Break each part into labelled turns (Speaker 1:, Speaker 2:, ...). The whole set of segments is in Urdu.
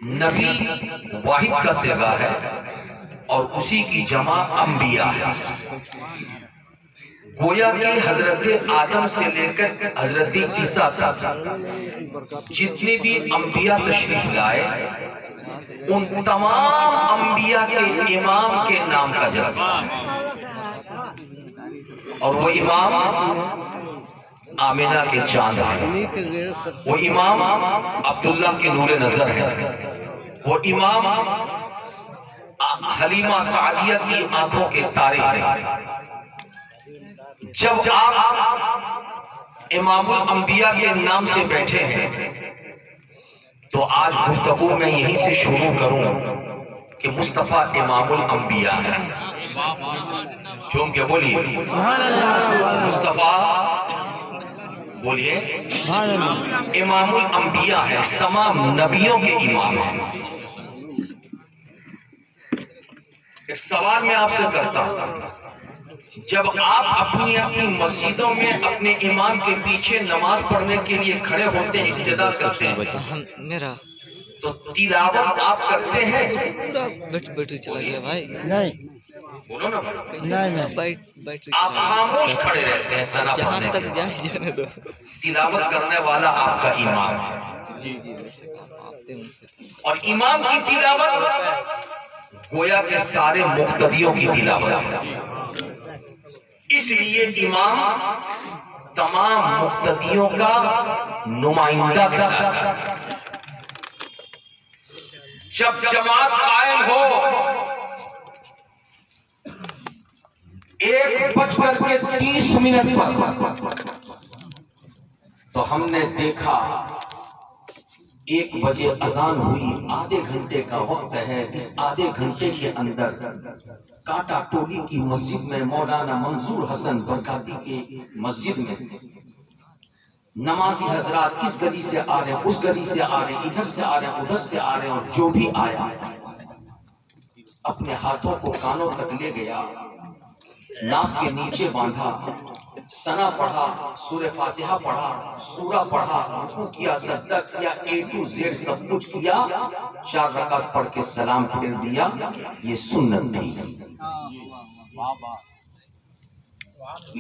Speaker 1: نبی واحد کا صیغہ ہے اور اسی کی جمع انبیاء ہے۔ گویا کہ حضرت آدم سے لے کر حضرت عیسیٰ تک جتنے بھی انبیاء تشریف لائے ان تمام انبیاء کے امام کے نام کا جلسہ ہے، اور وہ امام آمنہ کے چاند ہے، وہ امام عبداللہ کے نور نظر ہے، وہ امام حلیمہ سعدیہ کی آنکھوں کے تارے ہیں۔ جب آپ امام الانبیاء کے نام سے بیٹھے ہیں تو آج گفتگو میں یہیں سے شروع کروں کہ مصطفیٰ امام الانبیاء ہے۔ چون کے بولیے مصطفیٰ، بولیے امام الانبیاء ہے، تمام نبیوں کے امام ہیں۔ ایک سوال میں آپ سے کرتا ہوں، جب آپ اپنی مسجدوں میں اپنے امام کے پیچھے نماز پڑھنے کے لیے کھڑے ہوتے ہیں، ابتدا کرتے ہیں، تو تلاوت آپ کرتے ہیں؟
Speaker 2: بیٹری چلا گیا بھائی،
Speaker 1: بولو نا، آپ خاموش کھڑے رہتے ہیں ثنا پڑھنے کے بعد،
Speaker 2: جانے دو۔
Speaker 1: تلاوت کرنے والا آپ کا امام ہے،
Speaker 2: جی جی بے شک آپ آتے ہیں ان سے۔
Speaker 1: اور امام کی تلاوت گویا کہ سارے مقتدیوں کی تلاوت ہے، اس لیے امام تمام مقتدیوں کا نمائندہ کہلاتا ہے۔ جب جماعت قائم ہو 1:30 پر تو ہم نے دیکھا 1 بجے اذان ہوئی، آدھے گھنٹے کا وقت ہے، اس آدھے گھنٹے کے اندر کاٹا ٹولی کی مسجد میں مولانا منظور حسن برکاتی کے مسجد میں نمازی حضرات اس گلی سے آ رہے ہیں، اس گلی سے آ رہے ہیں، ادھر سے آ رہے ہیں، ادھر سے آ رہے ہیں، اور جو بھی آیا اپنے ہاتھوں کو کانوں تک لے گیا، ناک کے نیچے باندھا، ثنا پڑھا، سورہ فاتحہ پڑھا، سورہ پڑھا، رکوع کیا، سجدہ کیا، A to Z سب کچھ کیا، 4 رکعت پڑھ کے سلام پھیر دیا۔ یہ سنت تھی،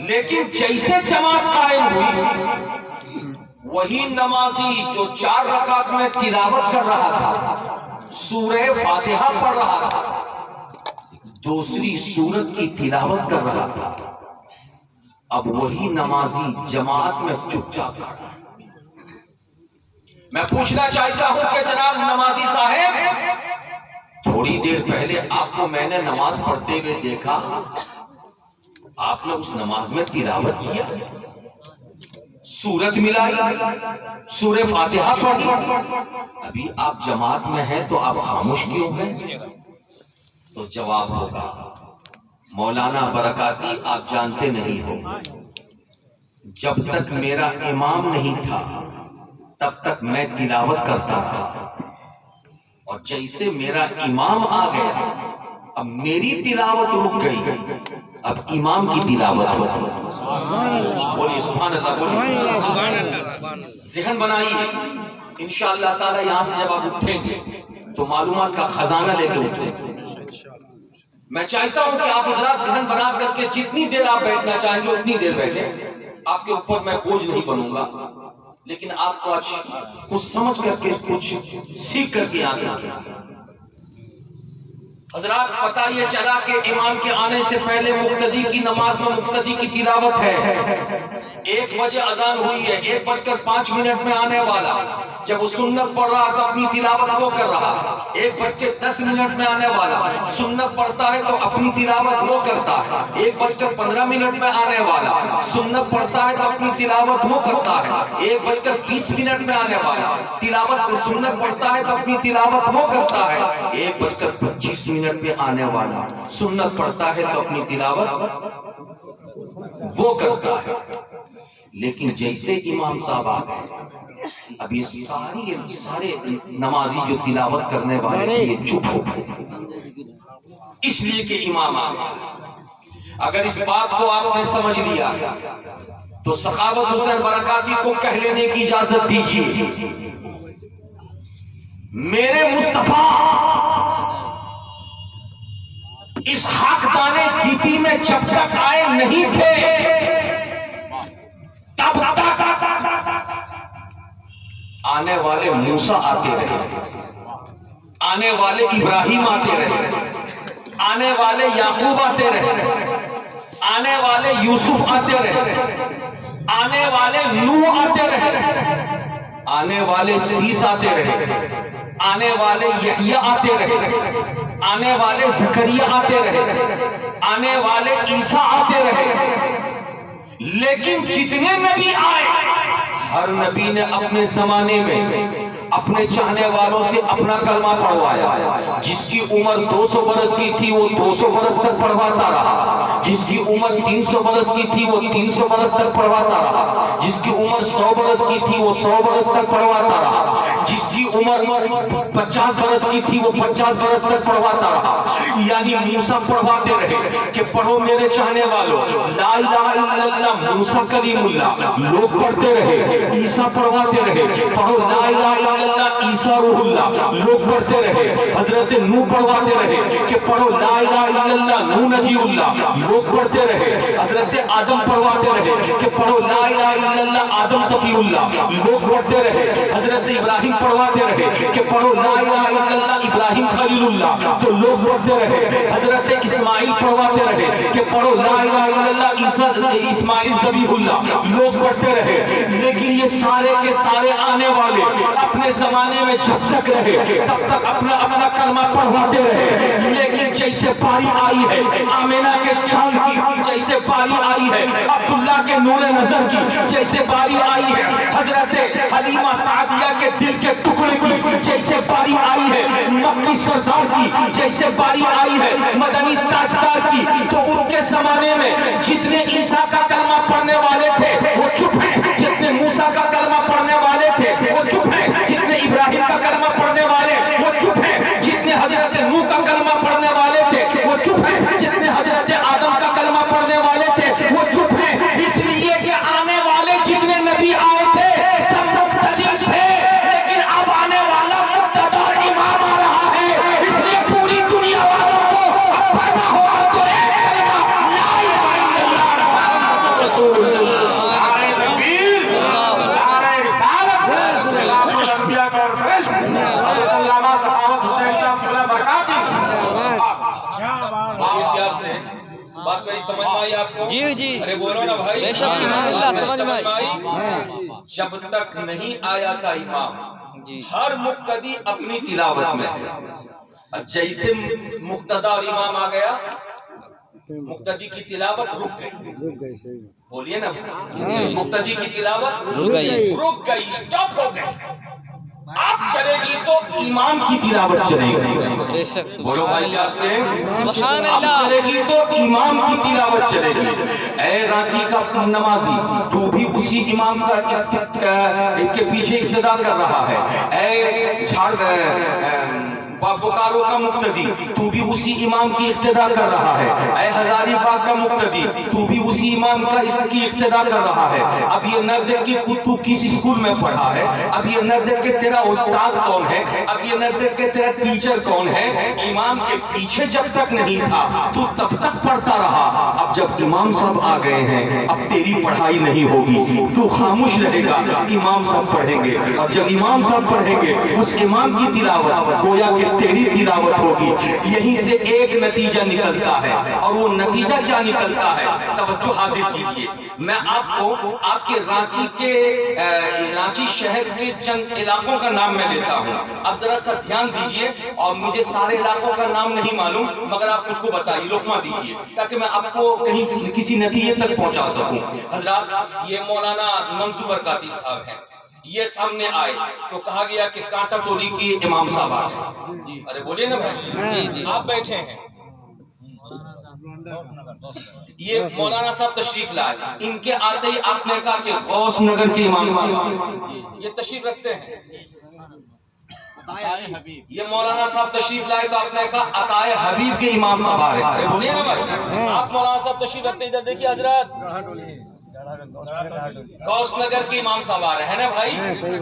Speaker 1: لیکن جیسے جماعت قائم ہوئی وہی نمازی جو 4 رکعت میں تلاوت کر رہا تھا، سورہ فاتحہ پڑھ رہا تھا، دوسری سورت کی تلاوت کر رہا تھا، اب وہی نمازی جماعت میں چپ چاپ کھڑا ہے۔ میں پوچھنا چاہتا ہوں کہ جناب نمازی صاحب، تھوڑی دیر پہلے آپ کو میں نے نماز پڑھتے ہوئے دیکھا، آپ نے اس نماز میں تلاوت کیا، سورت ملائی، سورہ فاتحہ پڑھی، ابھی آپ جماعت میں ہیں تو آپ خاموش کیوں ہیں؟ تو جواب ہوگا، مولانا برکاتی آپ جانتے نہیں ہو، جب تک میرا امام نہیں تھا تب تک میں تلاوت کرتا رہا، اور جیسے میرا امام آ گیا اب میری تلاوت رک گئی، اب امام کی تلاوت ہو۔ بولیے سبحان اللہ، بولیے۔ ذہن بنائیے، انشاءاللہ تعالی یہاں سے جب آپ اٹھیں گے تو معلومات کا خزانہ لے کے اٹھیں۔ میں چاہتا ہوں کہ آپ حضرات ذہن بنا کر کے جتنی دیر آپ بیٹھنا چاہیں گے اتنی دیر بیٹھیں، آپ کے اوپر میں بوجھ نہیں بنوں گا، لیکن آپ کو آج کچھ سمجھ کر کے کچھ سیکھ کر کے آ جائیں۔ حضرات پتہ یہ چلا کہ امام کے آنے سے پہلے مقتدی کی نماز میں مقتدی کی تلاوت ہے، 1 بجے اذان ہوئی ہے، 1:05 میں آنے والا، جب وہ سنت پڑھ رہا تو اپنی تلاوت وہ کر رہا، 1:10 میں آنے والا سنت پڑھتا ہے تو اپنی تلاوت وہ کرتا ہے، 1:15 میں آنے والا سنت پڑھتا ہے تو اپنی تلاوت وہ کرتا ہے، 1:20 میں آنے والا تلاوت سنت پڑھتا ہے تو اپنی تلاوت وہ کرتا ہے، 1:25 میں آنے والا سنت پڑھتا ہے تو اپنی تلاوت وہ کرتا ہے۔ لیکن جیسے امام صاحب آ گئے اب یہ سارے نمازی جو تلاوت کرنے والے تھے یہ چپ ہو گئے، اس لیے کہ امام آ گئے۔ اگر اس بات کو آپ نے سمجھ لیا تو سخاوت حسین برکاتی کو کہہ لینے کی اجازت دیجیے، میرے مصطفیٰ صفا اس خاکدانِ گیتی میں جب تک آئے نہیں تھے تب تک آنے والے موسیٰ آتے رہے، آنے والے ابراہیم آتے رہے، آنے والے یعقوب آتے رہے، آنے والے یوسف آتے رہے، آنے والے نوح آتے رہے، آنے والے سیس آتے رہے، آنے والے یحییٰ آتے رہے، آنے والے زکریا آتے رہے، آنے والے عیسیٰ آتے رہے، لیکن جتنے نبی آئے ہر نبی نے اپنے زمانے میں اپنے چاہنے والوں سے اپنا کلمہ پڑھوایا۔ جس کی عمر 200 برس کی تھی وہ 200 برس تک پڑھواتا رہا، جس کی عمر 300 برس کی تھی وہ 300 برس تک پڑھواتا رہا، جس کی عمر 100 برس کی تھی وہ 100 برس تک پڑھواتا رہا، جس کی عمر 50 برس کی تھی وہ 50 برس تک پڑھواتا رہا۔ یعنی موسیٰ پڑھواتے رہے کہ پڑھو میرے چاہنے والوں لا الہ الا اللہ موسیٰ کلیم اللہ، لوگ پڑھتے رہے۔ عیسیٰ پڑھواتے رہے پڑھو لا الہ الا اللہ عیسیٰ روح اللہ، لوگ پڑھتے رہے۔ حضرت نوح پڑھواتے رہے کہ پڑھو لا الہ الا اللہ نوح نجی اللہ، لوگ پڑھتے رہے۔ حضرت آدم پڑھواتے رہے کہ پڑھو لا الہ الا اللہ آدم صفی اللہ، لوگ پڑھتے رہے۔ حضرت ابراہیم پڑھواتے رہے کہ پڑھو لا الہ الا اللہ ابراہیم خلیل اللہ، تو لوگ پڑھتے رہے۔ حضرت اسماعیل پڑھواتے رہے کہ پڑھو لا الہ الا اللہ اسماعیل ذبیح اللہ، لوگ پڑھتے رہے۔ لیکن یہ سارے کے سارے آنے والے اپنے زمانے میں جب تک رہے تب تک اپنا اپنا کلمہ پڑھواتے رہے۔ لیکن جیسے باری آئی ہے آمینہ کے چاند کی، جیسے باری آئی ہے عبداللہ کے نور نظر کی، جیسے باری آئی ہے حضرت حلیمہ سعدیہ کے دل کے ٹکڑے کی، جیسے باری آئی ہے مکی سردار کی، جیسے باری آئی ہے مدنی تاجدار کی، تو ان کے زمانے میں جتنے عیسیٰ کا کلمہ پڑھنے والے تھے وہ چپ ہیں، جتنے موسیٰ کا کلمہ پڑھنے والے تھے وہ چپ ہیں، جتنے ابراہیم کا کلمہ پڑھنے والے وہ چپ ہیں، جتنے حضرت نوح کا کلمہ پڑھنے والے تھے وہ چپ ہیں، جتنے حضرت آدم کا کلمہ پڑھنے والے تھے وہ چپ ہیں۔ اس لیے کہ آنے والے جتنے نبی آئے تھے سب مقتدی تھے، لیکن اب آنے والا مقتدی امام آ رہا ہے، اس لیے پوری دنیا والوں کو اب پڑھنا ہوگا تو ایک کلمہ لا الہ الا اللہ محمد رسول اللہ۔ بات میری سمجھ میں آئی آپ کو؟
Speaker 2: جی جی
Speaker 1: ارے بولو نا بھائی،
Speaker 2: بے شک سمجھ میں آئی۔
Speaker 1: جب تک نہیں آیا تھا امام
Speaker 2: جی
Speaker 1: ہر مقتدی اپنی تلاوت میں ہے، جیسے مقتدی اور امام آ گیا مقتدی کی تلاوت رک گئی۔ بولیے نا مقتدی کی تلاوت
Speaker 2: رک گئی،
Speaker 1: اسٹاپ ہو گئی۔ آپ چلے گی تو امام کی تلاوت چلے گی،
Speaker 2: بے شک
Speaker 1: بولو بھائی پیار سے
Speaker 2: سبحان
Speaker 1: آپ
Speaker 2: اللہ۔
Speaker 1: چلے گی تو امام کی تلاوت چلے گی۔ اے رانچی کا نمازی تو بھی اسی امام کے پیچھے اقتدا کر رہا ہے۔ اے بوکارو کا مقتدی تو بھی اسی امام کی اقتدا کر رہا ہے۔ اے ہزاری باغ کا مقتدی تو بھی اسی امام کی اقتدا کر رہا ہے۔ اب یہ نہ دیکھ کہ تو کس اسکول میں پڑھا ہے، اب یہ نہ دیکھ کہ تیرا استاذ کون ہے، اب یہ نہ دیکھ کہ تیرا ٹیچر کون ہے۔ امام کے پیچھے جب تک نہیں تھا تو تب تک پڑھتا رہا، اب جب امام صاحب آ گئے ہیں اب تیری پڑھائی نہیں ہوگی، تو خاموش رہے گا، امام صاحب پڑھیں گے، اور جب امام صاحب پڑھیں گے اس امام کی تلاوت گویا کہ تیری تلاوت ہوگی۔ یہیں سے ایک نتیجہ نکلتا ہے، اور وہ نتیجہ کیا نکلتا ہے؟ توجہ حاضر کیجئے، میں آپ کو آپ کے رانچی شہر کے چند علاقوں کا نام میں لیتا ہوں، اب ذرا سا دھیان دیجئے، اور مجھے سارے علاقوں کا نام نہیں معلوم مگر آپ مجھ کو بتائیے، لقمہ دیجئے تاکہ میں آپ کو کہیں کسی نتیجے تک پہنچا سکوں۔ حضرات یہ مولانا منصور برکاتی صاحب ہیں، یہ سامنے آئے تو کہا گیا کہ کانٹا ٹولی کی امام صاحب آ گئے۔ ارے بولیے نا بھائی،
Speaker 2: جی
Speaker 1: آپ بیٹھے ہیں، یہ مولانا صاحب تشریف لائے، ان کے آتے ہی آپ نے کہا کہ غوث نگر کے امام صاحب یہ تشریف رکھتے ہیں۔ یہ مولانا صاحب تشریف لائے تو آپ نے کہا عطائے حبیب کے امام صاحب آ رہے ہیں۔ ارے بولیے نا بھائی، آپ مولانا صاحب تشریف رکھتے ہیں، ادھر دیکھیے حضرات، غوث نگر کے امام صاحب آ رہے ہیں نا بھائی؟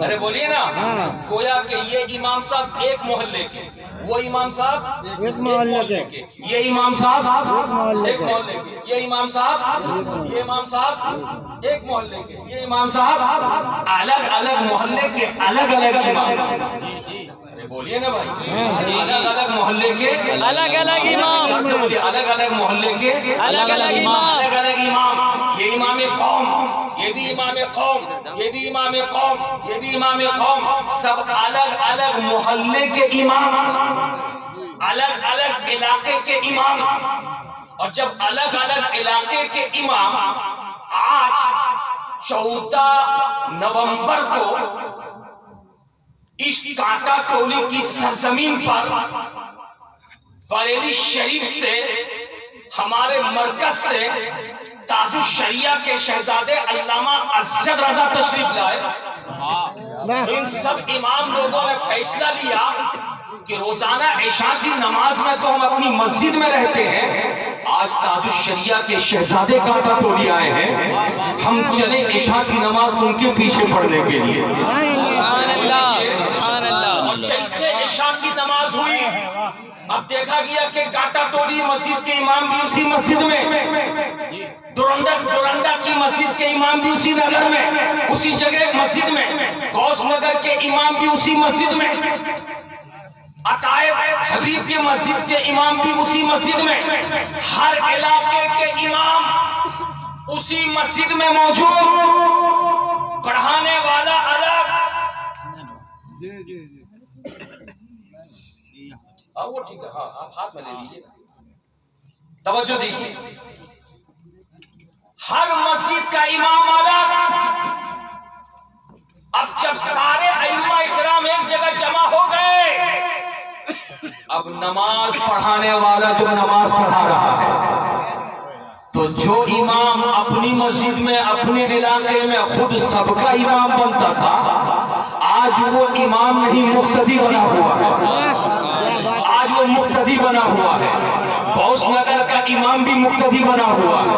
Speaker 1: ارے بولیے نا، گویا کہ یہ امام صاحب ایک محلے کے، وہ امام صاحب ایک محلے کے، یہ امام صاحب ایک محلے کے، یہ امام صاحب، یہ امام صاحب ایک محلے کے، یہ امام صاحب الگ الگ محلے کے الگ الگ امام۔ بولیے نا بھائی، الگ الگ محلے کے
Speaker 2: الگ الگ امام،
Speaker 1: سے بولیے الگ الگ محلے کے
Speaker 2: الگ الگ امام،
Speaker 1: الگ الگ امام۔ یہ امام قوم، یہ بھی امام قوم، یہ بھی امام قوم، یہ بھی امام قوم، سب الگ الگ محلے کے امام، الگ الگ علاقے کے امام۔ اور جب الگ الگ علاقے کے امام آج 14 نومبر کو اس کانٹا ٹولی کی سرزمین پر بریلی شریف سے، ہمارے مرکز سے تاج الشریعہ کے شہزادے علامہ اسجد رضا تشریف لائے، ان سب امام لوگوں نے فیصلہ لیا کہ روزانہ عشاء کی نماز میں تو ہم اپنی مسجد میں رہتے ہیں، آج تاج الشریعہ کے شہزادے کانٹا ٹولی آئے ہیں، ہم چلے عشاء کی نماز ان کے پیچھے پڑھنے کے لیے۔
Speaker 2: سبحان اللہ، سبحان اللہ۔
Speaker 1: اور جیسے عشاء کی نماز ہوئی، اب دیکھا گیا کہ کانٹا ٹولی مسجد کے امام بھی اسی مسجد میں، ڈورنڈا کی مسجد کے امام بھی اسی نگر میں، اسی جگہ مسجد میں، غوث نگر کے امام بھی اسی مسجد میں، عطائے حبیب کے مسجد کے امام بھی اسی مسجد میں، ہر علاقے کے امام اسی مسجد میں موجود، پڑھانے والا الگ۔ وہ ٹھیک ہے، ہاں آپ ہاتھ میں لے لیجیے، توجہ دیجیے، ہر مسجد کا امام الگ۔ اب جب سارے ائمہ اکرام ایک جگہ جمع ہو گئے، اب نماز پڑھانے والا جو نماز پڑھا رہا ہے، تو جو امام اپنی مسجد میں اپنے علاقے میں خود سب کا امام بنتا تھا، آج وہ امام نہیں مقتدی بنا ہوا ہے، آج وہ مقتدی بنا ہوا ہے۔ غوث نگر کا امام بھی مقتدی بنا ہوا ہے،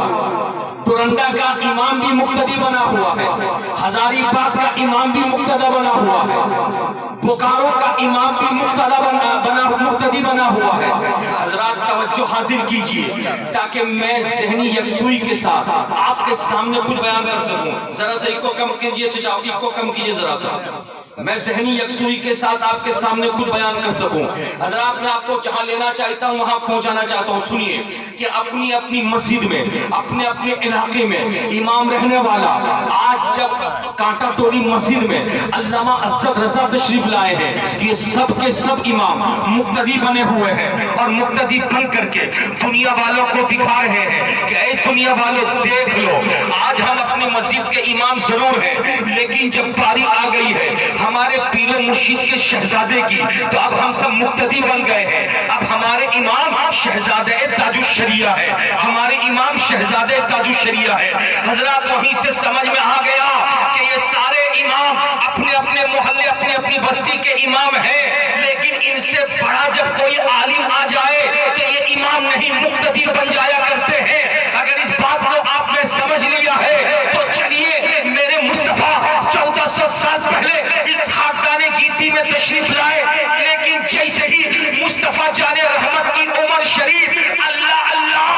Speaker 1: ڈورنڈا کا امام بھی مقتدی بنا ہوا ہے، ہزاری باغ کا امام بھی مقتدی بنا ہوا ہے، بوکارو کا امام بھی مقتدی بنا ہوا ہے۔ حضرات توجہ حاصل کیجئے تاکہ میں ذہنی یکسوئی کے ساتھ آپ کے سامنے کچھ بیان کر سکوں۔ ذرا سا ایک کو کم کیجئے، چچا ایک کو کم کیجئے ذرا سا، میں ذہنی یکسوئی کے ساتھ آپ کے سامنے کچھ بیان کر سکوں۔ حضرات میں آپ کو جہاں لینا چاہتا ہوں وہاں پہنچانا چاہتا ہوں۔ سنیے کہ اپنی اپنی مسجد میں، اپنے اپنے علاقے میں امام رہنے والا آج جب کانٹا ٹولی مسجد میں علامہ اسجد رضا تشریف لائے ہیں، یہ سب کے سب امام مقتدی بنے ہوئے ہیں، اور مقتدی بن کر کے دنیا والوں کو دکھا رہے ہیں کہ اے دنیا والوں دیکھ لو، آج ہم اپنی مسجد کے امام ضرور ہیں، لیکن جب باری آ گئی ہے ہمارے پیر و مرشد کے شہزادے کی، تو اب ہم سب مقتدی بن گئے ہیں۔ اب ہمارے امام شہزادے تاج الشریعہ ہے، ہمارے امام شہزادے تاج الشریعہ ہے۔ حضرات وہیں سے سمجھ میں آ گیا کہ یہ سارے امام اپنے اپنے محلے، اپنی اپنی بستی کے امام ہیں، لیکن ان سے بڑا جب کوئی عالم آ جائے تو یہ امام نہیں مقتدی بن جایا کرتے ہیں۔ اگر اس بات کو آپ نے سمجھ لیا ہے تو چلیے میرے مصطفیٰ 1400 سال پہلے اس خاکدان گیتی میں تشریف لائے، لیکن جیسے ہی مصطفیٰ جان رحمت کی عمر شریف اللہ اللہ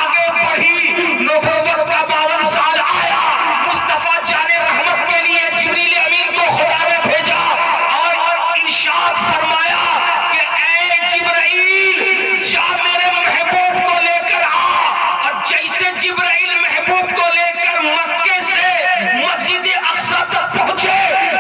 Speaker 1: آگے بڑھی، نبوت کا 52 سال آیا، مصطفیٰ جان رحمت کے لیے جبریل امین کو خدا نے بھیجا اور ارشاد فرمایا کہ اے جبرائیل جا میرے محبوب کو لے کر آ۔ اور جیسے جبرائیل محبوب کو لے کر مکے سے مسجد اقصی تک پہنچے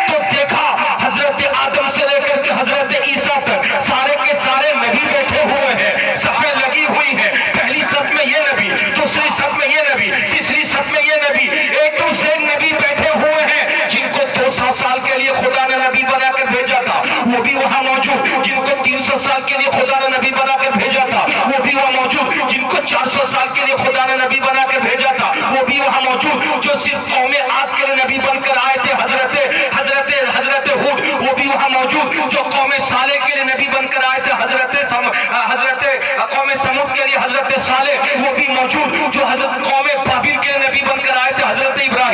Speaker 1: تو دیکھا حضرت آدم سے لے کر کے حضرت عیسیٰ تک سارے کے سارے نبی بیٹھے ہوئے ہیں، صفیں لگی ہوئی ہیں، پہلی صف میں یہ نبی، دوسری صف میں یہ نبی، تیسری صف میں یہ نبی، ایک دوسرے نبی بیٹھے ہوئے ہیں جن کو 200 سال کے لیے خدا نے نبی بنا کر بھیجا تھا وہ بھی وہاں موجود، جن کو 300 سال کے لیے خدا نے نبی بنا کر بھیجا تھا وہ بھی وہاں موجود، جن کو 400 سال کے لیے خدا نے نبی بنا کر بھیجا تھا وہ بھی وہاں موجود، جو صرف قوم عاد کے لیے نبی بن کر آئے تھے حضرت ہود وہ بھی وہاں موجود، جو قوم صالح کے لیے نبی بن کر آئے تھے حضرت قوم سمود کے لیے حضرت صالح وہ بھی موجود، جو حضرت قوم بابل کے لیے نبی بن کر آئے تھے حضرت ابراہیم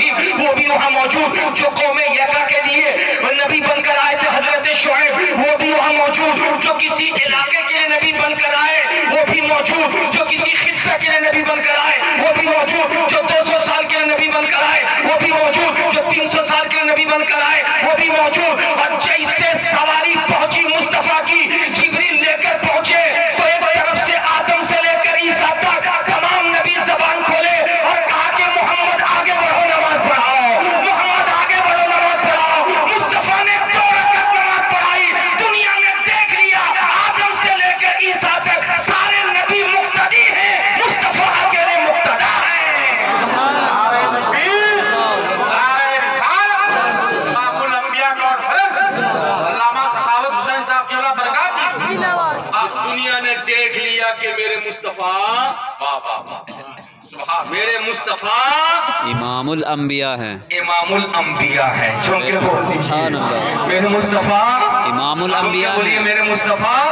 Speaker 1: موجود جو کسی علاقے کے لیے نبی بن کر آئے وہ بھی موجود، جو کسی خطے کے لیے نبی بن کر آئے وہ بھی موجود، جو 200 سال کے لیے نبی بن کر آئے وہ بھی موجود، جو 300 سال کے لیے نبی بن کر آئے وہ بھی موجود۔ اور جیسے سواری پہنچی مصطفیٰ کی، جبریل لے کر پہنچے تو ایک طرف سے آدم سے لے کر عیسیٰ تک تمام نبی زبان کھولے اور کہا کہ محمد آگے بڑھو، نماز پڑھاؤ، محمد آگے بڑھو، نماز پڑھاؤ۔ مصطفیٰ نے 2 رکعت نماز پڑھائی، دنیا نے دیکھ لیا آدم سے لے کر عیسیٰ تک سارے نبی مقتدی ہیں، مصطفیٰ اکیلے مقتدا ہیں۔ دنیا نے دیکھ لیا کہ میرے مصطفیٰ میرے مصطفیٰ
Speaker 2: امام الانبیاء ہیں،
Speaker 1: امام الانبیاء ہے، چونکہ میرے مصطفیٰ
Speaker 2: امام الانبیاء
Speaker 1: بولیے
Speaker 2: ہیں۔
Speaker 1: میرے مصطفیٰ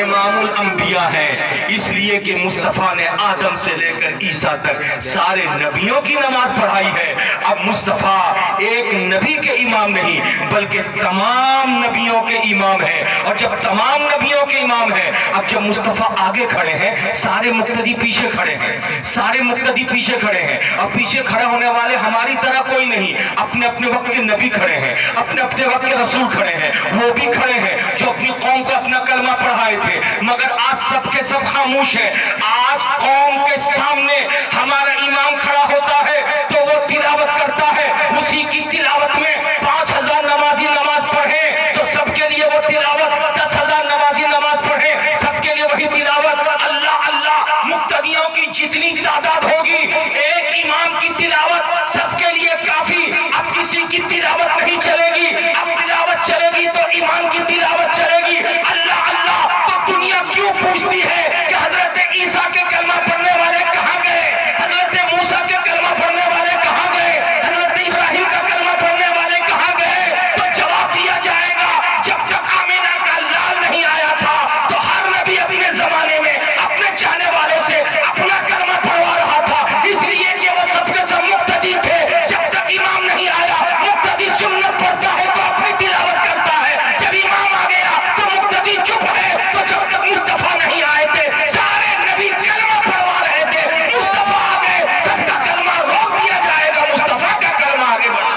Speaker 1: امام الانبیاء ہے، اس لیے کہ مصطفیٰ نے آدم سے لے کر عیسیٰ تک سارے نبیوں کی نماز پڑھائی ہے۔ اب مصطفیٰ ایک نبی کے امام نہیں بلکہ تمام نبیوں کے امام ہے، اور جب تمام نبیوں کے امام ہے، اب جب مصطفیٰ آگے کھڑے ہیں سارے مقتدی پیچھے کھڑے ہیں، سارے مقتدی پیچھے کھڑے ہیں، اور پیچھے کھڑے ہونے والے ہماری طرح کوئی نہیں، اپنے اپنے وقت کے نبی کھڑے ہیں، اپنے اپنے وقت کے رسول کھڑے ہیں، وہ بھی کھڑے ہیں جو اپنی قوم کو اپنا کلمہ پڑھائے تھے، مگر آج سب کے سب خاموش ہیں۔ آج قوم کے سامنے ہمارا امام کھڑا ہوتا ہے تو وہ تلاوت کرتا ہے، اسی کی تلاوت میں 5000 نمازی نماز پڑھیں تو سب کے لیے وہ تلاوت، 10,000 نمازی نماز پڑھیں سب کے لیے وہی تلاوت، اللہ اللہ مقتدیوں کی جتنی تعداد ہوگی ایک امام کی تلاوت سب کے لیے کافی۔ اب کسی کی تلاوت نہیں چلے گی، اب تلاوت چلے گی تو امام کی تلاوت چلے گی، اللہ اللہ۔ تو دنیا کیوں پوچھتی ہے کہ حضرت عیسیٰ کے کلمہ پڑھنے والے کہاں گئے، حضرت موسیٰ کے کلمہ پڑھنے والے کہاں گئے، حضرت ابراہیم کا کلمہ پڑھنے والے کہاں گئے؟ تو جواب دیا جائے گا جب تک آمینہ کا لال نہیں آیا تھا تو ہر نبی اپنے زمانے میں اپنے چاہنے والوں سے اپنا کلمہ پڑھوا رہا تھا، اس لیے کہ وہ سب کے سب مقتدی تھے۔ جب تک امام نہیں آیا مقتدی سنت پڑھتا ہے تو اپنی تلاوت کرتا ہے، جب امام آ گیا تو مقتدی چپ ہے۔ تو جب تک مصطفیٰ نہیں آئے تھے سارے نبی کلمہ پڑھوا رہے تھے، مصطفیٰ آ گئے سب کا کلمہ روک دیا جائے گا، مصطفیٰ کا کلمہ آگے بڑھا۔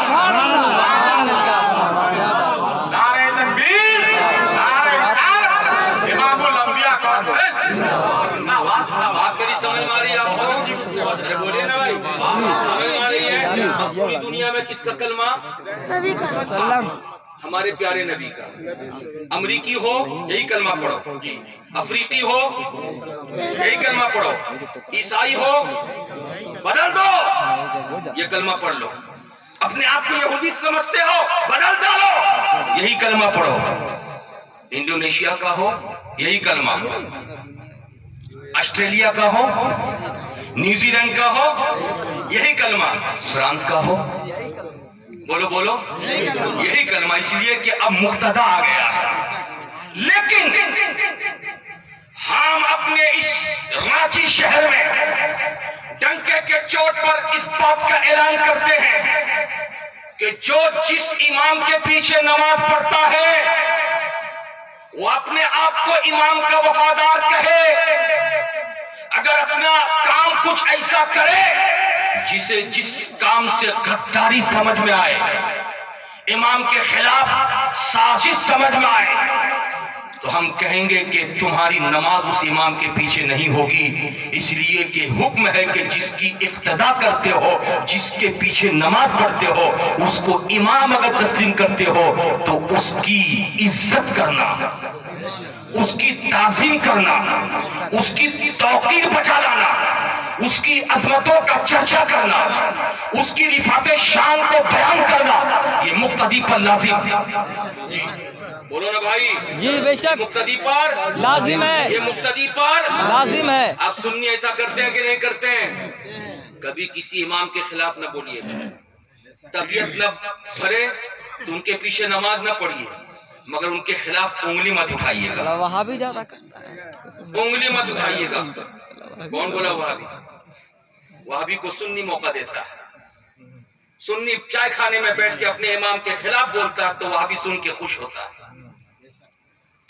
Speaker 3: نعرہ تکبیر، نعرہ رسالت، امام الانبیاء کانفرنس۔
Speaker 1: بات میری سمجھ میں آ رہی ہے آپ کو؟ ارے بولیے نا بھائی، سمجھ میں آ رہی ہے؟ پوری دنیا میں کس کا کلمہ؟
Speaker 4: نبی کا
Speaker 1: ہمارے پیارے نبی کا۔ امریکی ہو یہی کلمہ پڑھو، افریقی ہو یہی کلمہ پڑھو، عیسائی ہو بدل دو یہ کلمہ پڑھ لو، اپنے آپ کو یہودی سمجھتے ہو بدل ڈالو یہی کلمہ پڑھو، انڈونیشیا کا ہو یہی کلمہ، آسٹریلیا کا ہو، نیوزی لینڈ کا ہو یہی کلمہ، فرانس کا ہو، بولو بولو یہی کلمہ، اس لیے کہ اب مقتدا آ گیا ہے۔ لیکن ہم اپنے اس رانچی شہر میں ڈنکے کے چوٹ پر اس بات کا اعلان کرتے ہیں کہ جو جس امام کے پیچھے نماز پڑھتا ہے وہ اپنے آپ کو امام کا وفادار کہے، اگر اپنا کام کچھ ایسا کرے جسے جس کام سے غداری سمجھ میں آئے، امام کے خلاف سازش سمجھ میں آئے، تو ہم کہیں گے کہ تمہاری نماز اس امام کے پیچھے نہیں ہوگی، اس لیے کہ حکم ہے کہ جس کی اقتدا کرتے ہو، جس کے پیچھے نماز پڑھتے ہو، اس کو امام اگر تسلیم کرتے ہو تو اس کی عزت کرنا، اس کی تعظیم کرنا، اس کی توقیر بچا لانا، اس کی عظمتوں کا چرچا کرنا، اس کی رفعت شان کو بیان کرنا، یہ مقتدی پر لازم۔ بولو نا بھائی،
Speaker 2: جی بے شک
Speaker 1: مقتدی پر
Speaker 2: لازم ہے،
Speaker 1: یہ مقتدی پر
Speaker 2: لازم ہے۔
Speaker 1: آپ سنی ایسا کرتے ہیں کہ نہیں کرتے ہیں؟ کبھی کسی امام کے خلاف نہ بولیے، طبیعت نہ بھرے تو ان کے پیچھے نماز نہ پڑھیے، مگر ان کے خلاف انگلی مت اٹھائیے گا،
Speaker 2: وہاں بھی زیادہ کرتا ہے،
Speaker 1: انگلی مت اٹھائیے گا۔ کون بولا وہابی؟ وہابی کو سنی موقع دیتا ہے، سنی چائے کھانے میں بیٹھ کے اپنے امام کے خلاف بولتا ہے تو وہابی سن کے خوش ہوتا ہے،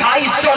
Speaker 1: 250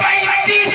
Speaker 1: 35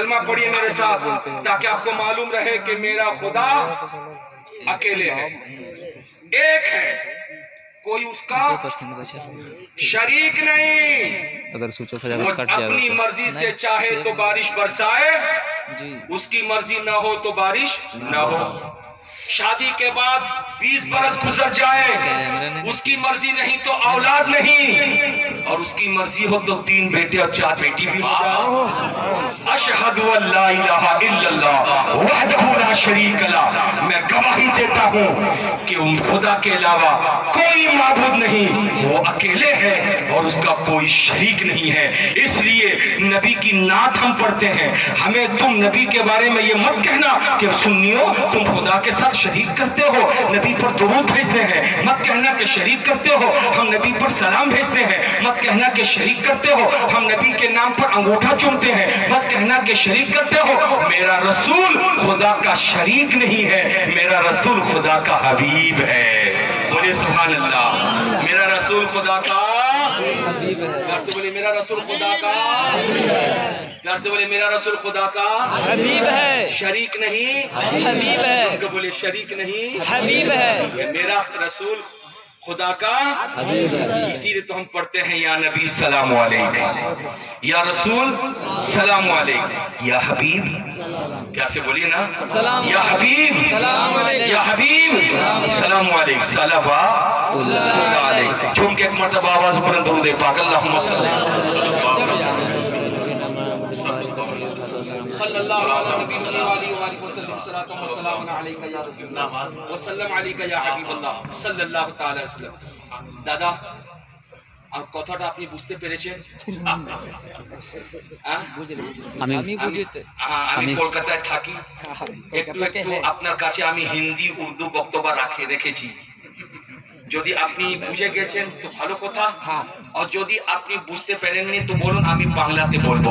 Speaker 3: کلمہ پڑھیے میرے ساتھ تاکہ آپ کو معلوم رہے کہ میرا خدا اکیلے ہے، ایک ہے، کوئی اس کا شریک نہیں۔
Speaker 2: اگر سوچو
Speaker 3: وہ اپنی مرضی سے چاہے تو بارش برسائے، اس کی مرضی نہ ہو تو بارش نہ ہو۔ شادی کے بعد 20 برس گزر جائے، اس کی مرضی نہیں تو اولاد نہیں، اور اس کی مرضی ہو تو 3 بیٹے اور 4 بیٹی بھی ہو جائے۔ اشہد ان لا الہ الا اللہ وحدہ لا شریک لہ، میں گواہی دیتا ہوں کہ خدا کے علاوہ کوئی معبود نہیں، وہ اکیلے ہے اور اس کا کوئی شریک نہیں ہے۔ اس لیے نبی کی نعت ہم پڑھتے ہیں۔ ہمیں تم نبی کے بارے میں یہ مت کہنا کہ سنیو تم خدا کے ساتھ شریک کرتے ہو، نبی پر درود بھیجتے ہیں، مت کہنا کہ شریک کرتے ہو ہم نبی پر سلام بھیجتے ہیں، مت کہنا کہ شریک کرتے ہو ہم نبی کے نام پر انگوٹھا چومتے ہیں، مت کہنا کہ شریک کرتے ہو۔ میرا رسول خدا کا شریک نہیں ہے، میرا رسول خدا کا حبیب ہے۔ بولے سبحان اللہ۔ میرا رسول خدا کا حبیب ہے۔ گھر سے بولے میرا رسول خدا کا حبیب ہے۔ گھر سے بولے میرا رسول خدا کا
Speaker 2: حبیب ہے،
Speaker 3: شریک نہیں،
Speaker 2: حبیب ہے،
Speaker 3: ان کو بولے شریک نہیں،
Speaker 2: حبیب ہے،
Speaker 3: میرا رسول خدا کا حبیب ہے۔ اسی لیے تو ہم پڑھتے ہیں یا نبی سلام علیکہ، یا رسول سلام علیکہ، یا حبیب کیا سے بولیے نا
Speaker 2: سلام
Speaker 3: یا حبیب
Speaker 2: سلام علیکہ،
Speaker 3: یا حبیب سلام علیکہ، صلوات اللہ علیہ۔ جھوم کے ایک مرتبہ آواز پر درود پاک اللہم صلی اللہ علیہ وسلم صلاۃ و سلام علیکہ یا رسول اللہ وسلم علیکہ یا حبیب اللہ صلی اللہ تعالی وسلم۔ دادا আর কথাটা আপনি বুঝতে পেরেছেন? আমি কলকাতায় থাকি, একটু একটু আপনার কাছে আমি হিন্দি উর্দু বক্তব্য রেখেছি। যদি আপনি বুঝে গেছেন তো ভালো কথা, আর যদি আপনি বুঝতে পারেননি তো বলুন আমি বাংলাতে বলবো।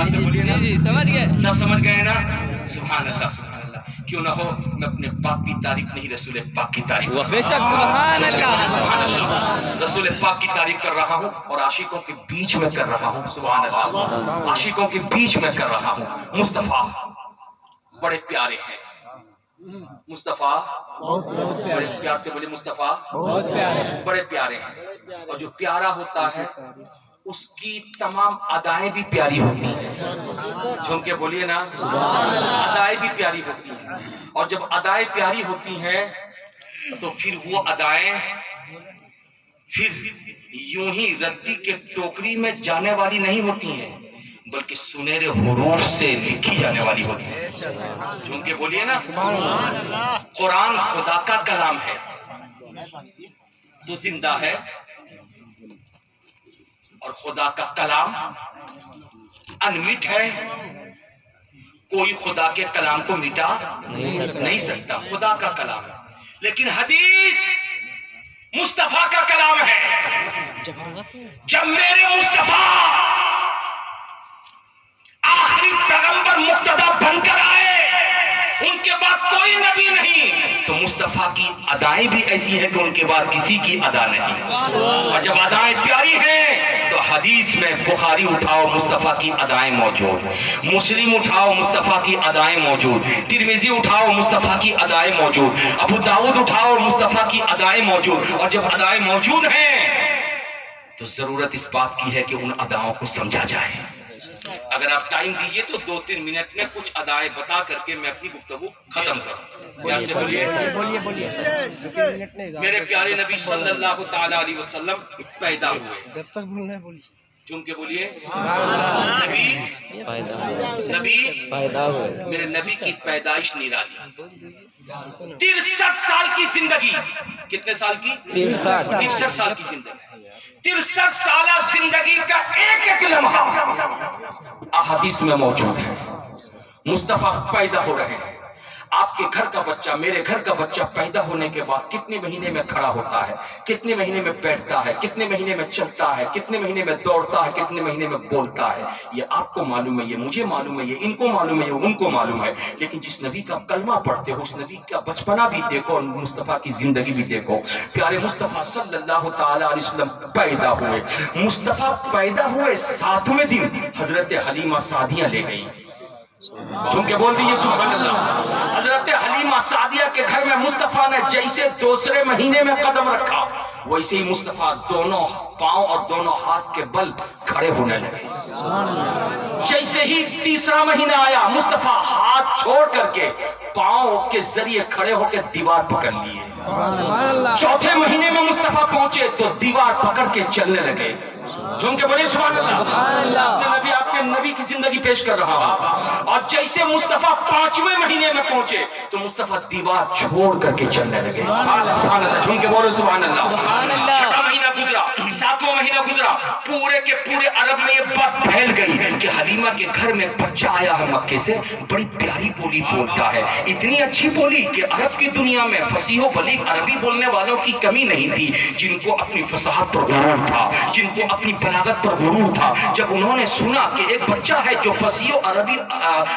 Speaker 3: آپ سے بولیے نا،
Speaker 2: جی سمجھ گئے،
Speaker 3: سب سمجھ گئے نا؟ سبحان اللہ سبحان اللہ۔ کیوں نہ ہو میں اپنے باپ کی تعریف نہیں رسول پاک کی تعریف کر رہا ہوں۔
Speaker 2: بے شک سبحان اللہ،
Speaker 3: سبحان اللہ۔ رسول پاک کی تعریف کر رہا ہوں اور عاشقوں کے بیچ میں کر رہا ہوں۔ سبحان اللہ، عاشقوں کے بیچ میں کر رہا ہوں۔ مصطفیٰ بڑے پیارے ہیں، مصطفیٰ بڑے پیار سے بولے مصطفیٰ بڑے پیارے ہیں، اور جو پیارا ہوتا ہے اس کی تمام ادائیں بھی پیاری ہوتی ہیں۔ جھوم کے بولیے نا، ادائیں بھی پیاری ہوتی ہیں، اور جب ادائیں پیاری ہوتی ہیں تو پھر وہ ادائیں پھر یوں ہی ردی کے ٹوکری میں جانے والی نہیں ہوتی ہیں، بلکہ سنہرے حروف سے لکھی جانے والی ہوتی ہیں۔ جھوم کے بولیے نا، قرآن خدا کا کلام ہے تو زندہ ہے، اور خدا کا کلام انمٹ ہے، کوئی خدا کے کلام کو مٹا نہیں سکتا، خدا کا کلام ہے۔ لیکن حدیث مصطفیٰ کا کلام ہے۔ جب میرے مصطفیٰ آخری پیغمبر مقتدی بن کر آئے، ان کے بعد کوئی نبی نہیں، تو مصطفیٰ کی ادائیں بھی ایسی ہیں کہ ان کے بعد کسی کی ادا نہیں۔ اور جب ادائیں پیاری ہیں تو حدیث میں بخاری اٹھاؤ مصطفیٰ کی ادائیں موجود، مسلم اٹھاؤ مصطفیٰ کی ادائیں موجود، ترمذی اٹھاؤ مصطفیٰ کی ادائیں موجود، ابو داؤد اٹھاؤ مصطفیٰ کی ادائیں موجود۔ اور جب ادائیں موجود ہیں تو ضرورت اس بات کی ہے کہ ان اداؤں کو سمجھا جائے۔ اگر آپ ٹائم دیجئے تو 2-3 منٹ میں کچھ ادائیں بتا کر کے میں اپنی گفتگو ختم کروں۔ یاد سے بولیے، میرے پیارے نبی صلی اللہ تعالی علیہ وسلم پیدا ہوئے،
Speaker 2: جب تک بولنا ہے بولیے،
Speaker 3: چون کے بولیے نبی
Speaker 2: پیدا ہوئے،
Speaker 3: میرے نبی کی پیدائش نرالی، 63 سال کی زندگی، کتنے سال کی؟ 63 سال کی زندگی، 63 سالہ زندگی کا ایک ایک لمحہ احادیث میں موجود ہے۔ مصطفیٰ پیدا ہو رہے ہیں،
Speaker 1: آپ کے گھر کا بچہ، میرے گھر کا بچہ پیدا ہونے کے بعد کتنے مہینے میں کھڑا ہوتا ہے، کتنے مہینے میں بیٹھتا ہے، کتنے مہینے میں چلتا ہے، کتنے مہینے میں دوڑتا ہے، کتنے مہینے میں بولتا ہے، یہ آپ کو معلوم ہے، یہ مجھے معلوم ہے، یہ ان کو معلوم ہے، یہ ان کو معلوم ہے. لیکن جس نبی کا کلمہ پڑھتے ہو اس نبی کا بچپنا بھی دیکھو اور مصطفیٰ کی زندگی بھی دیکھو. پیارے مصطفیٰ صلی اللہ تعالی علیہ وسلم پیدا ہوئے. مصطفیٰ پیدا ہوئے 7ویں دن حضرت حلیمہ سعدیہ لے گئی. جھوم کے بول دیجیے سبحان اللہ. حضرت حلیمہ سعدیہ کے گھر میں مصطفیٰ نے جیسے دوسرے مہینے میں قدم رکھا ویسے ہی مصطفیٰ دونوں پاؤں اور دونوں ہاتھ کے بل کھڑے ہونے لگے. جیسے ہی تیسرا مہینہ آیا مصطفیٰ ہاتھ چھوڑ کر کے پاؤں کے ذریعے کھڑے ہو کے دیوار پکڑ لیے. چوتھے مہینے میں مصطفیٰ پہنچے تو دیوار پکڑ کے چلنے لگے. جھوم کے بولے سبحان اللہ. نبی آپ کے نبی کی زندگی پیش کر رہا ہوں. اور جیسے مصطفیٰ 5ویں مہینے میں پہنچے تو مصطفیٰ دیوار چھوڑ کر کے چلنے لگے. سبحان اللہ. جھوم کے بولے سبحان اللہ. 6واں مہینہ گزرا، 7واں مہینہ گزرا، پورے کے پورے عرب میں یہ بات پھیل گئی کہ حلیمہ کے گھر میں ایک بچہ آیا ہے مکے سے، بڑی پیاری بولی بولتا ہے، اتنی اچھی بولی کہ عرب کی دنیا میں فصیح و بلیغ عربی بولنے والوں کی کمی نہیں تھی، جن کو اپنی فصاحت پر غرور تھا، جن کو اپنی بلاغت پر غرور تھا. جب انہوں نے سنا کہ ایک بچہ ہے جو فصیح و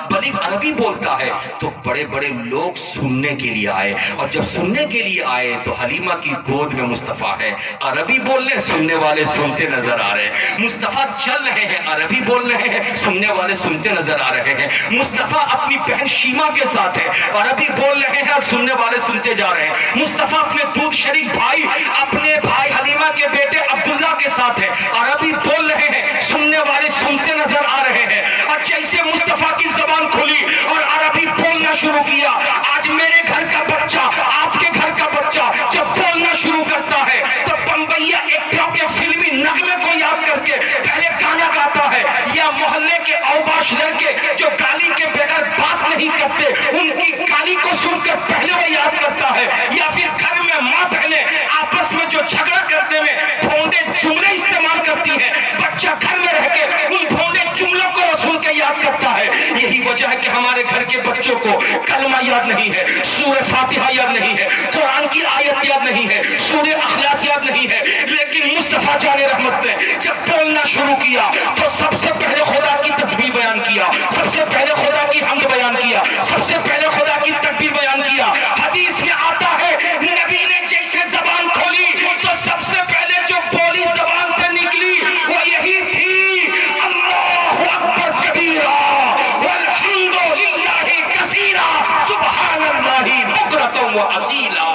Speaker 1: بلیغ عربی بولتا ہے تو بڑے بڑے لوگ سننے کے لیے آئے. اور جب سننے کے لیے آئے تو حلیمہ کی گود میں مصطفیٰ ہے، عربی بولنے سننے والے سنتے نظر آ رہے ہیں. مصطفیٰ چل رہے ہیں، عربی بول رہے ہیں، سننے والے سنتے نظر آ رہے ہیں. مصطفیٰ اپنی بہن شیما کے ساتھ ہے، عربی بول رہے ہیں اور سننے والے سنتے جا رہے ہیں. مصطفیٰ اپنے دودھ شریک بھائی، اپنے بھائی حلیمہ کے بیٹے عبداللہ کے ساتھ ہے، عربی بول رہے ہیں، سننے والے سنتے نظر آ رہے ہیں. اور جیسے مصطفیٰ کی زبان کھلی اور عربی بولنا شروع کیا، آج میرے گھر کا بچہ، آپ کے گھر کا بچہ جب بولنا شروع کرتا ہے تو بمبئیا ایکٹروں کے فلمی نغمے کو یاد کر کے پہلے گانا گاتا ہے، یا محلے کے اوباش لڑکے جو گالی کے بغیر بات نہیں کرتے ان کی گالی کو سن کر پہلے وہ یاد کرتا ہے، یا پھر گھر میں ماں بہنیں آپس میں جو جھگڑا کرنے میں بھونڈے جملے استعمال کرتی ہیں، بچہ گھر میں رہ کے ان بھونڈے جملوں کو سن کے یاد کرتا ہے. یہی وجہ ہے کہ ہمارے گھر کے بچوں کو کلمہ یاد نہیں ہے، سورہ فاتحہ یاد نہیں ہے، قرآن کی آیت یاد نہیں ہے، سورہ اخلاص یاد نہیں ہے. لیکن مصطفیٰ جان رحمت نے جب بولنا شروع کیا تو سب سے پہلے خدا کی تسبیح بیان کیا، سب سے پہلے خدا کی حمد بیان کیا، سب سے پہلے خدا کی تکبیر بیان کیا. حدیث میں آتا ہے نبی نے جیسے زبان کھولی تو سب سے پہلے جو بولی زبان سے نکلی وہ یہی تھی، اللہ اکبر کبیرہ والحمد للہ کثیرہ سبحان اللہ بکرۃ و اصیلا.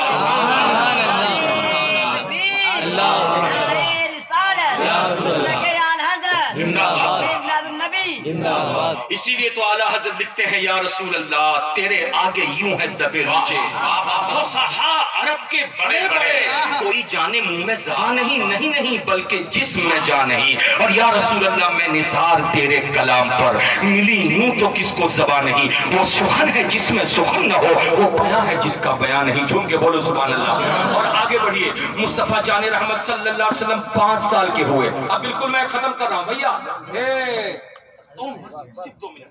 Speaker 1: اسی لیے تو اعلیٰ حضرت لکھتے ہیں یا رسول اللہ تیرے آگے یوں ہے دبے نیچے فصحا عرب کے بڑے بڑے، کوئی جانے منہ میں زبان نہیں بلکہ جسم میں جان نہیں. اور یا رسول اللہ میں نثار تیرے کلام پر ملی ہوں تو کس کو زبان نہیں. وہ سخن ہے جس میں سخن نہ ہو، وہ بیان ہے جس کا بیان نہیں. جھوم کے بولو سبحان اللہ. اور آگے بڑھیے. مصطفیٰ جان رحمت صلی اللہ علیہ وسلم 5 سال کے ہوئے. اب بالکل میں ختم کر رہا ہوں بھیا، صرف 2 منٹ.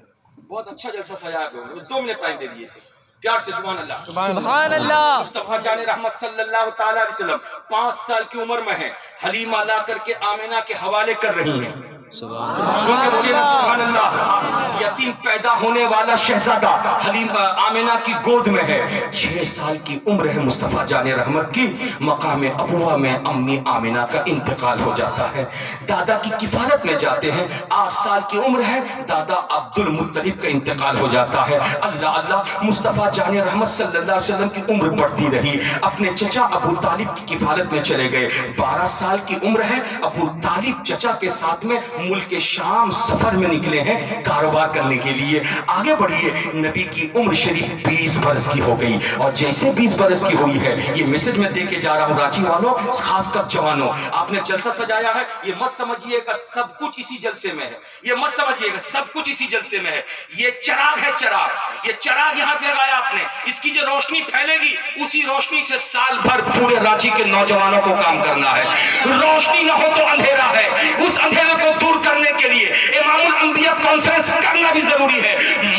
Speaker 1: بہت اچھا جلسہ سجایا ہے، 2 منٹ ٹائم دے دیجیے اسے پیار سے. سبحان اللہ
Speaker 2: سبحان اللہ.
Speaker 1: مصطفیٰ جان رحمت صلی اللہ تعالی علیہ وسلم 5 سال کی عمر میں ہے، حلیمہ لا کر کے آمنہ کے حوالے کر رہی ہیں. سبحان اللہ. یتیم پیدا ہونے والا شہزادہ حلیمہ آمنہ کی گود میں ہے. 6 سال کی عمر ہے مصطفیٰ جان رحمت کی. مقام ابوہ میں امی آمنہ کا انتقال ہو جاتا ہے، دادا کی کفالت میں جاتے ہیں. 8 سال کی عمر ہے، دادا عبد المطلب کا انتقال ہو جاتا ہے. اللہ اللہ. مصطفیٰ جان رحمت صلی اللہ علیہ وسلم کی عمر بڑھتی رہی، اپنے چچا ابو طالب کی کفالت میں چلے گئے. 12 سال کی عمر ہے، ابو طالب چچا کے ساتھ میں ملک شام سفر میں نکلے ہیں کاروبار کرنے کے لیے. آگے بڑھیے. نبی کی عمر شریف 20 برس کی ہو گئی. اور جیسے 20 برس کی ہوئی ہے، یہ میسج میں دے کے جا رہا ہوں راچی والوں، خاص کر جوانوں. آپ نے جلسہ سجایا ہے، یہ مت سمجھیے گا سب کچھ اسی جلسے میں ہے، یہ مت سمجھیے گا سب کچھ اسی جلسے میں ہے. یہ چراغ ہے، چراغ. یہ چراغ یہاں پہ لگایا آپ نے، اس کی جو روشنی پھیلے گی اسی روشنی سے سال بھر پورے راچی کے نوجوانوں کو کام کرنا ہے. روشنی نہ ہو تو اندھیرا ہے. اس اندھیرے کو دور کرنے کے لیے امام الانبیاء کانفرنس کرنا بھی ضروری ہے.